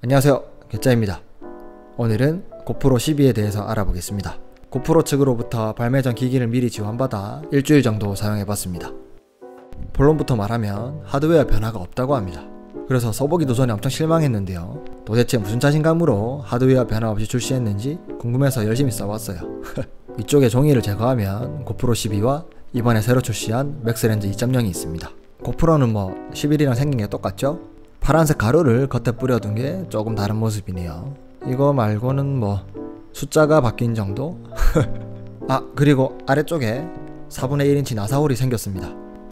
안녕하세요, 개짜입니다. 오늘은 고프로 12에 대해서 알아보겠습니다. 고프로 측으로부터 발매 전 기기를 미리 지원받아 일주일 정도 사용해봤습니다. 본론부터 말하면 하드웨어 변화가 없다고 합니다. 그래서 써보기도 전에 엄청 실망했는데요. 도대체 무슨 자신감으로 하드웨어 변화 없이 출시했는지 궁금해서 열심히 써봤어요. 위쪽에 종이를 제거하면 고프로 12와 이번에 새로 출시한 맥스렌즈 2.0이 있습니다. 고프로는 11이랑 생긴 게 똑같죠? 파란색 가루를 겉에 뿌려둔 게 조금 다른 모습이네요. 이거 말고는 숫자가 바뀐 정도? 그리고 아래쪽에 4분의 1인치 나사홀이 생겼습니다.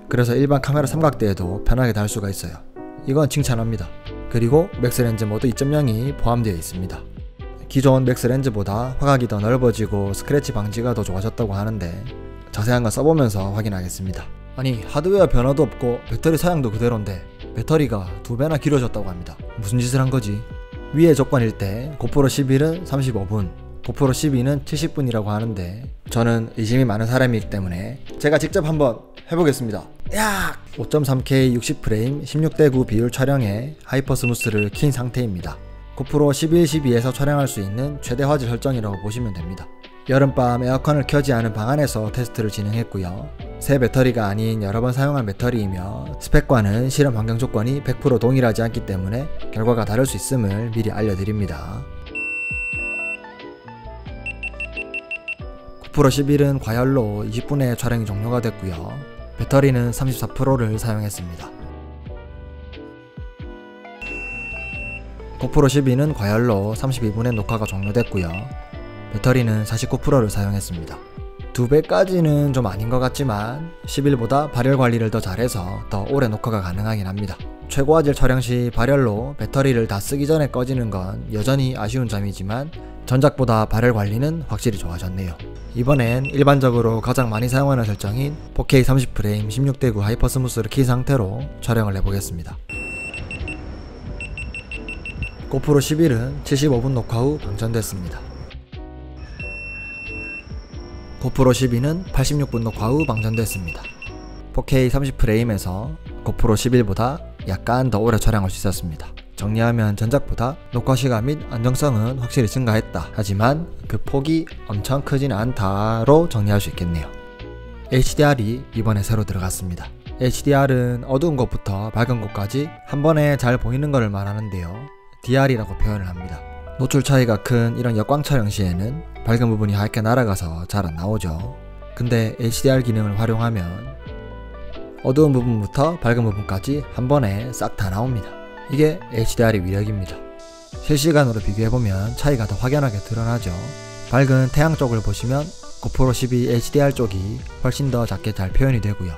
그래서 일반 카메라 삼각대에도 편하게 달 수가 있어요. 이건 칭찬합니다. 그리고 맥스렌즈 모드 2.0이 포함되어 있습니다. 기존 맥스렌즈보다 화각이 더 넓어지고 스크래치 방지가 더 좋아졌다고 하는데 자세한 건 써보면서 확인하겠습니다. 아니, 하드웨어 변화도 없고 배터리 사양도 그대로인데 배터리가 2배나 길어졌다고 합니다. 무슨 짓을 한 거지? 위의 조건일 때 고프로 11은 35분, 고프로 12는 70분이라고 하는데 저는 의심이 많은 사람이기 때문에 제가 직접 한번 해보겠습니다. 5.3K 60프레임 16:9 비율 촬영에 하이퍼 스무스를 킨 상태입니다. 고프로 11, 12에서 촬영할 수 있는 최대 화질 설정이라고 보시면 됩니다. 여름밤 에어컨을 켜지 않은 방 안에서 테스트를 진행했고요. 새 배터리가 아닌 여러 번 사용한 배터리이며 스펙과는 실험 환경 조건이 100% 동일하지 않기 때문에 결과가 다를 수 있음을 미리 알려드립니다. 고프로 11은 과열로 20분에 촬영이 종료가 됐고요. 배터리는 34%를 사용했습니다. 고프로 12는 과열로 32분에 녹화가 종료됐고요. 배터리는 49%를 사용했습니다. 2배까지는 좀 아닌 것 같지만 11보다 발열 관리를 더 잘해서 더 오래 녹화가 가능하긴 합니다. 최고 화질 촬영 시 발열로 배터리를 다 쓰기 전에 꺼지는 건 여전히 아쉬운 점이지만 전작보다 발열 관리는 확실히 좋아졌네요. 이번엔 일반적으로 가장 많이 사용하는 설정인 4K 30프레임 16:9 하이퍼 스무스를 킨 상태로 촬영을 해보겠습니다. 고프로 11은 75분 녹화 후 방전됐습니다. 고프로 12는 86분 녹화 후 방전됐습니다. 4K 30프레임에서 고프로 11보다 약간 더 오래 촬영할 수 있었습니다. 정리하면 전작보다 녹화 시간 및 안정성은 확실히 증가했다. 하지만 그 폭이 엄청 크진 않다로 정리할 수 있겠네요. HDR이 이번에 새로 들어갔습니다. HDR은 어두운 곳부터 밝은 곳까지 한 번에 잘 보이는 것을 말하는데요. DR이라고 표현을 합니다. 노출 차이가 큰 이런 역광 촬영 시에는 밝은 부분이 하얗게 날아가서 잘 안 나오죠. 근데 HDR 기능을 활용하면 어두운 부분부터 밝은 부분까지 한 번에 싹 다 나옵니다. 이게 HDR의 위력입니다. 실시간으로 비교해보면 차이가 더 확연하게 드러나죠. 밝은 태양 쪽을 보시면 고프로 12 HDR 쪽이 훨씬 더 작게 잘 표현이 되고요.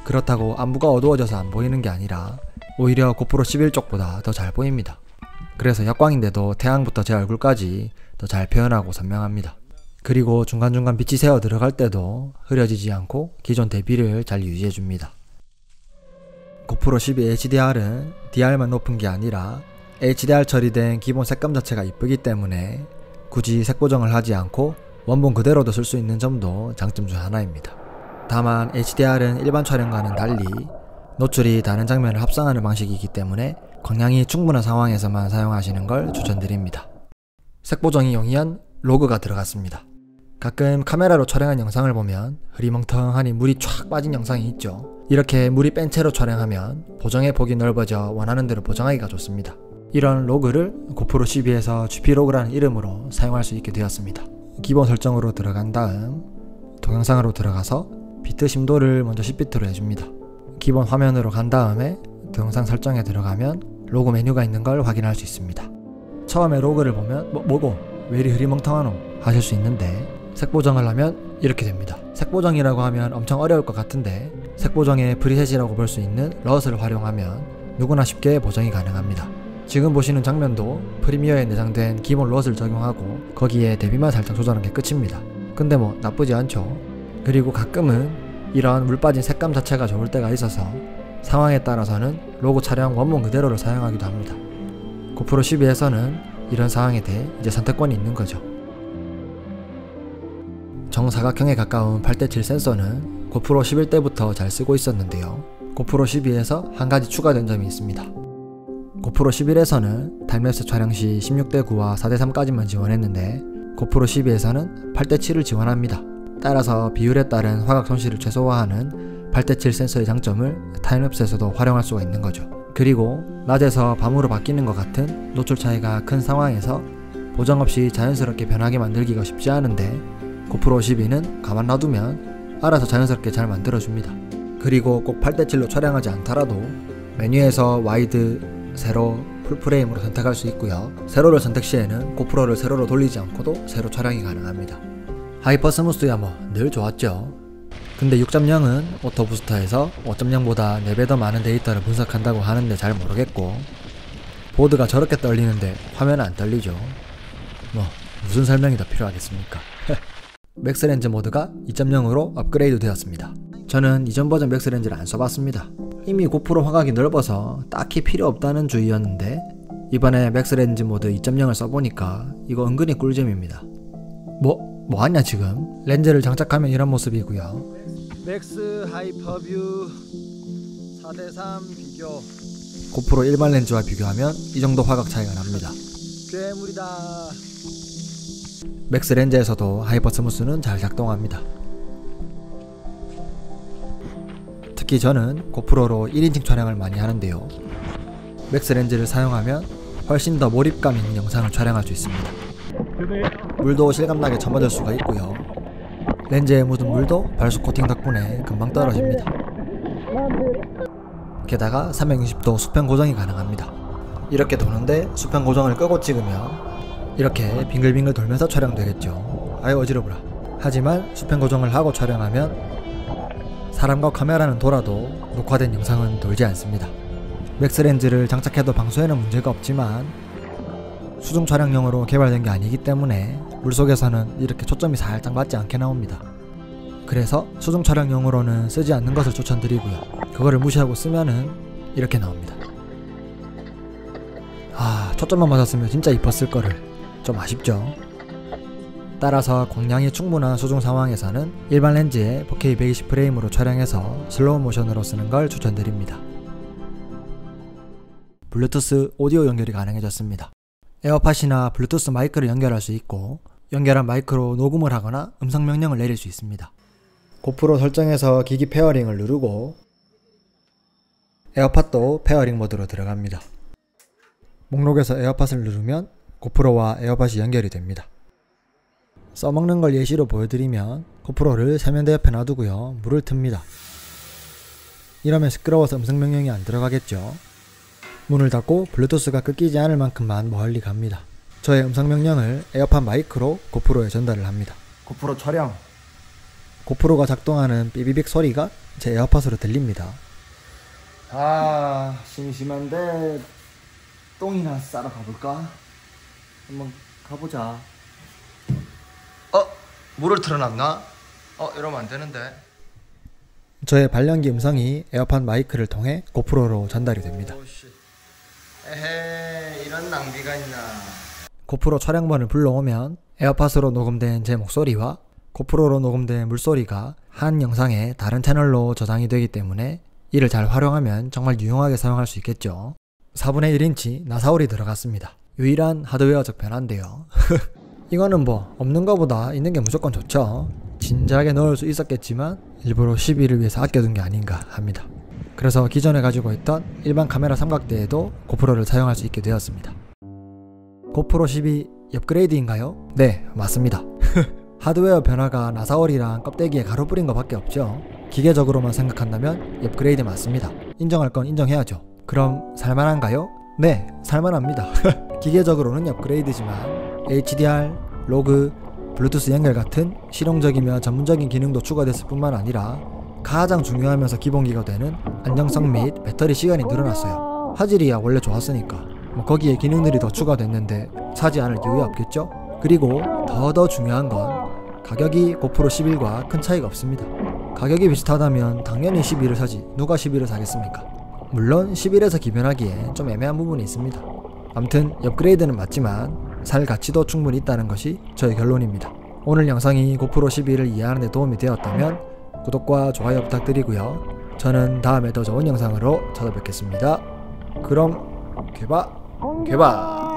그렇다고 안부가 어두워져서 안 보이는 게 아니라 오히려 고프로 11 쪽보다 더 잘 보입니다. 그래서 역광인데도 태양부터 제 얼굴까지 더 잘 표현하고 선명합니다. 그리고 중간중간 빛이 새어 들어갈 때도 흐려지지 않고 기존 대비를 잘 유지해줍니다. 고프로 12 HDR은 DR만 높은 게 아니라 HDR 처리된 기본 색감 자체가 이쁘기 때문에 굳이 색 보정을 하지 않고 원본 그대로도 쓸 수 있는 점도 장점 중 하나입니다. 다만 HDR은 일반 촬영과는 달리 노출이 다른 장면을 합성하는 방식이기 때문에 광량이 충분한 상황에서만 사용하시는 걸 추천드립니다. 색 보정이 용이한 로그가 들어갔습니다. 가끔 카메라로 촬영한 영상을 보면 흐리멍텅하니 물이 쫙 빠진 영상이 있죠. 이렇게 물이 뺀 채로 촬영하면 보정의 폭이 넓어져 원하는 대로 보정하기가 좋습니다. 이런 로그를 고프로 12에서 GP로그라는 이름으로 사용할 수 있게 되었습니다. 기본 설정으로 들어간 다음 동영상으로 들어가서 비트 심도를 먼저 10비트로 해줍니다. 기본 화면으로 간 다음에 동영상 설정에 들어가면 로그 메뉴가 있는 걸 확인할 수 있습니다. 처음에 로그를 보면 뭐고 왜 이리 흐리멍텅하노 하실 수 있는데 색 보정을 하면 이렇게 됩니다. 색 보정이라고 하면 엄청 어려울 것 같은데 색 보정의 프리셋이라고 볼 수 있는 럿을 활용하면 누구나 쉽게 보정이 가능합니다. 지금 보시는 장면도 프리미어에 내장된 기본 럿을 적용하고 거기에 대비만 살짝 조절한 게 끝입니다. 근데 나쁘지 않죠. 그리고 가끔은 이런 물 빠진 색감 자체가 좋을 때가 있어서 상황에 따라서는 로고 촬영 원본 그대로를 사용하기도 합니다. 고프로 12에서는 이런 상황에 대해 이제 선택권이 있는 거죠. 정사각형에 가까운 8:7 센서는 고프로 11때부터 잘 쓰고 있었는데요. 고프로 12에서 한 가지 추가된 점이 있습니다. 고프로 11에서는 타임랩스 촬영 시 16:9와 4:3까지만 지원했는데 고프로 12에서는 8:7을 지원합니다. 따라서 비율에 따른 화각 손실을 최소화하는 8:7 센서의 장점을 타임랩스에서도 활용할 수가 있는 거죠. 그리고 낮에서 밤으로 바뀌는 것 같은 노출 차이가 큰 상황에서 보정 없이 자연스럽게 변하게 만들기가 쉽지 않은데 고프로 12는 가만 놔두면 알아서 자연스럽게 잘 만들어줍니다. 그리고 꼭 8:7로 촬영하지 않더라도 메뉴에서 와이드, 세로, 풀프레임으로 선택할 수 있고요. 세로를 선택 시에는 고프로를 세로로 돌리지 않고도 세로 촬영이 가능합니다. 하이퍼 스무스야 뭐 늘 좋았죠. 근데 6.0은 오토 부스터에서 5.0보다 4배 더 많은 데이터를 분석한다고 하는데 잘 모르겠고, 보드가 저렇게 떨리는데 화면은 안 떨리죠. 뭐 무슨 설명이 더 필요하겠습니까? 맥스렌즈 모드가 2.0으로 업그레이드 되었습니다. 저는 이전 버전 맥스렌즈를 안 써봤습니다. 이미 고프로 화각이 넓어서 딱히 필요 없다는 주의였는데 이번에 맥스렌즈 모드 2.0을 써보니까 이거 은근히 꿀잼입니다. 뭐하냐 지금? 렌즈를 장착하면 이런 모습이고요. 맥스 하이퍼뷰 4:3 비교. 고프로 일반 렌즈와 비교하면 이 정도 화각 차이가 납니다. 괴물이다. 맥스 렌즈에서도 하이퍼 스무스는 잘 작동합니다. 특히 저는 고프로로 1인칭 촬영을 많이 하는데요. 맥스 렌즈를 사용하면 훨씬 더 몰입감 있는 영상을 촬영할 수 있습니다. 물도 실감나게 첨어질 수가 있고요. 렌즈에 묻은 물도 발수 코팅 덕분에 금방 떨어집니다. 게다가 360도 수평 고정이 가능합니다. 이렇게 도는데 수평 고정을 끄고 찍으면 이렇게 빙글빙글 돌면서 촬영되겠죠. 아유 어지러워라. 하지만 수평 고정을 하고 촬영하면 사람과 카메라는 돌아도 녹화된 영상은 돌지 않습니다. 맥스 렌즈를 장착해도 방수에는 문제가 없지만 수중 촬영용으로 개발된 게 아니기 때문에 물속에서는 이렇게 초점이 살짝 맞지 않게 나옵니다. 그래서 수중 촬영용으로는 쓰지 않는 것을 추천드리고요. 그거를 무시하고 쓰면은 이렇게 나옵니다. 초점만 맞았으면 진짜 이뻤을 거를. 좀 아쉽죠? 따라서 광량이 충분한 수중 상황에서는 일반 렌즈에 4K 120프레임으로 촬영해서 슬로우 모션으로 쓰는 걸 추천드립니다. 블루투스 오디오 연결이 가능해졌습니다. 에어팟이나 블루투스 마이크를 연결할 수 있고 연결한 마이크로 녹음을 하거나 음성 명령을 내릴 수 있습니다. 고프로 설정에서 기기 페어링을 누르고 에어팟도 페어링 모드로 들어갑니다. 목록에서 에어팟을 누르면 고프로와 에어팟이 연결이 됩니다. 써먹는 걸 예시로 보여드리면 고프로를 세면대 옆에 놔두고요. 물을 틉니다. 이러면 시끄러워서 음성 명령이 안 들어가겠죠. 문을 닫고 블루투스가 끊기지 않을 만큼만 멀리 갑니다. 저의 음성 명령을 에어팟 마이크로 고프로에 전달을 합니다. 고프로 촬영. 고프로가 작동하는 삐비빅 소리가 제 에어팟으로 들립니다. 심심한데 똥이나 싸러 가볼까? 한번 가보자. 물을 틀어놨나? 이러면 안 되는데. 저의 발연기 음성이 에어팟 마이크를 통해 고프로로 전달이 됩니다. 에헤, 이런 낭비가 있나. 고프로 촬영본을 불러오면 에어팟으로 녹음된 제 목소리와 고프로로 녹음된 물소리가 한 영상의 다른 채널로 저장이 되기 때문에 이를 잘 활용하면 정말 유용하게 사용할 수 있겠죠. 4분의 1인치 나사올이 들어갔습니다. 유일한 하드웨어적 변화인데요. 이거는 뭐 없는 거보다 있는 게 무조건 좋죠. 진작에 넣을 수 있었겠지만 일부러 12를 위해서 아껴둔 게 아닌가 합니다. 그래서 기존에 가지고 있던 일반 카메라 삼각대에도 고프로를 사용할 수 있게 되었습니다. 고프로 12 업그레이드인가요? 네, 맞습니다. 하드웨어 변화가 나사월이랑 껍데기에 가루 뿌린 것밖에 없죠. 기계적으로만 생각한다면 업그레이드 맞습니다. 인정할 건 인정해야죠. 그럼 살만한가요? 네, 살만합니다. 기계적으로는 업그레이드지만 HDR, 로그, 블루투스 연결 같은 실용적이며 전문적인 기능도 추가됐을 뿐만 아니라 가장 중요하면서 기본기가 되는 안정성 및 배터리 시간이 늘어났어요. 화질이야 원래 좋았으니까 거기에 기능들이 더 추가됐는데 사지 않을 이유가 없겠죠? 그리고 더 중요한 건 가격이 고프로 11과 큰 차이가 없습니다. 가격이 비슷하다면 당연히 11을 사지 누가 11을 사겠습니까? 물론 11에서 기변하기에 좀 애매한 부분이 있습니다. 암튼 업그레이드는 맞지만 살 가치도 충분히 있다는 것이 저의 결론입니다. 오늘 영상이 고프로 11을 이해하는 데 도움이 되었다면 구독과 좋아요 부탁드리고요. 저는 다음에 더 좋은 영상으로 찾아뵙겠습니다. 그럼 개바 개바